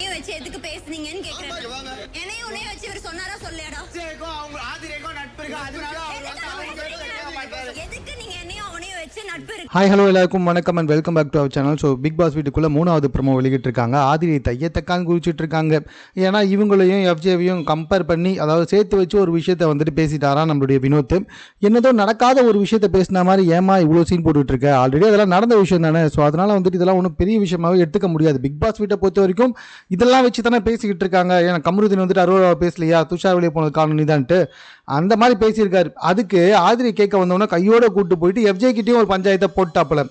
வச்சு எதுக்கு பேசுனீங்கன்னு கேக்குறேன். என்னையும் உன்னையும் வச்சு இவர் சொன்னாரா சொல்லையாடா? அவங்க ஆதிரேக்கும் நட்பு இருக்கு, அதனால அவர் வந்து அவங்க கேட்க மாட்டாரு. எதுக்கு நீங்க என்னையும் அவனையும் வச்சு நட்பு இருக்கு? ஹாய் ஹலோ எல்லாருக்கும் வணக்கம் and welcome back to our channel. So Bigg Boss வீட்டுக்குள்ளே 3வது ப்ரோமோ வெளியிட்டு இருக்காங்க. ஆதிரை தையத்தக்கான்னு குறிச்சிட்டு இருக்காங்க. ஏன்னா இவங்களையும் எஃப்ஜேவையும் கம்பேர் பண்ணி, அதாவது சேர்த்து வச்சு ஒரு விஷயத்தை வந்துட்டு பேசிட்டாராம் நம்மளுடைய வினோத். என்னதோ நடக்காத ஒரு விஷயத்தை பேசின மாதிரி ஏமா இவ்வளோ சீன் போட்டுட்டு இருக்க, ஆல்ரெடி அதெல்லாம் நடந்த விஷயம் தானே. ஸோ அதனால் வந்துட்டு இதெல்லாம் ஒன்றும் பெரிய விஷயமாவே எடுத்துக்க முடியாது. பிக் பாஸ் வீட்டை பொறுத்த வரைக்கும் இதெல்லாம் வச்சு தானே பேசிக்கிட்டு இருக்காங்க. ஏன்னா கமருதீன் வந்துட்டு அறுபது பேசலையா, துஷார் வெளியே போனது காரணம் நீதான்ட்டு அந்த மாதிரி பேசியிருக்காரு. அதுக்கு ஆதிரை கேட்க வந்தவொன்னே கையோட கூட்டு போயிட்டு எஃப்ஜே கிட்டேயும் ஒரு பஞ்சாயத்தை போட்டாப்பல.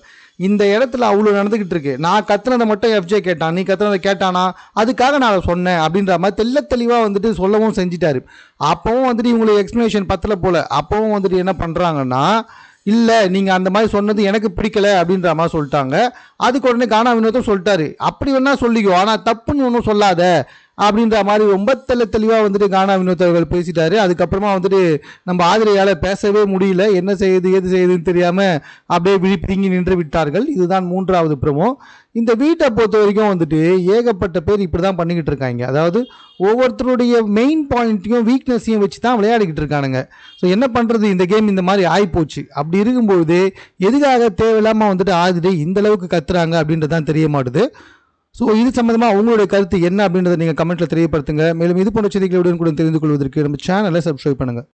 இந்த இடத்துல அவ்வளோ நடந்துகிட்டு இருக்கு. நான் கத்துனதை மட்டும் எஃப்ஜே கேட்டான், நீ கத்துனதை கேட்டானா, அதுக்காக நான் அதை சொன்னேன் அப்படின்ற மாதிரி தெளிவாக வந்துட்டு சொல்லவும் செஞ்சிட்டாரு. அப்பவும் வந்துட்டு இவங்களுக்கு எக்ஸ்பிளனேஷன் பத்தல போல. அப்பவும் வந்துட்டு என்ன பண்ணுறாங்கன்னா, இல்லை நீங்கள் அந்த மாதிரி சொன்னது எனக்கு பிடிக்கல அப்படின்ற மாதிரி சொல்லிட்டாங்க. அதுக்கு உடனே கானா வினோத்தும் சொல்லிட்டாரு, அப்படி வேணா சொல்லிக்கோ, ஆனால் தப்புன்னு ஒன்றும் சொல்லாத அப்படின்ற மாதிரி ரொம்ப தெளிவாக வந்துட்டு கானா வினோத் அவர்கள் பேசிட்டாரு. அதுக்கப்புறமா வந்துட்டு நம்ம ஆதிரையால் பேசவே முடியல, என்ன செய்யுது ஏது செய்யுதுன்னு தெரியாமல் அப்படியே விழிப்பிங்கி நின்று விட்டார்கள். இதுதான் 3வது ப்ரோமோ. இந்த வீட்டை பொறுத்த வரைக்கும் வந்துட்டு ஏகப்பட்ட பேர் இப்படி தான் பண்ணிக்கிட்டு இருக்காங்க. அதாவது ஒவ்வொருத்தருடைய மெயின் பாயிண்ட்டையும் வீக்னஸையும் வச்சு தான் விளையாடிக்கிட்டு இருக்கானுங்க. ஸோ என்ன பண்ணுறது, இந்த கேம் இந்த மாதிரி ஆகிப்போச்சு. அப்படி இருக்கும்போது எதுக்காக தேவையில்லாமல் வந்துட்டு ஆதிரை இந்த அளவுக்கு கத்துறாங்க அப்படின்றது தான் தெரிய மாட்டுது. ஸோ இது சம்மந்தமாக உங்களுடைய கருத்து என்ன அப்படின்றத நீங்கள் கமெண்ட்டில் தெரியப்படுத்துங்க. மேலும் இது போன்ற செய்திகளுடன் கூட தெரிந்து கொள்வதற்கு நம்ம சேனலை சப்ஸ்கிரைப் பண்ணுங்கள்.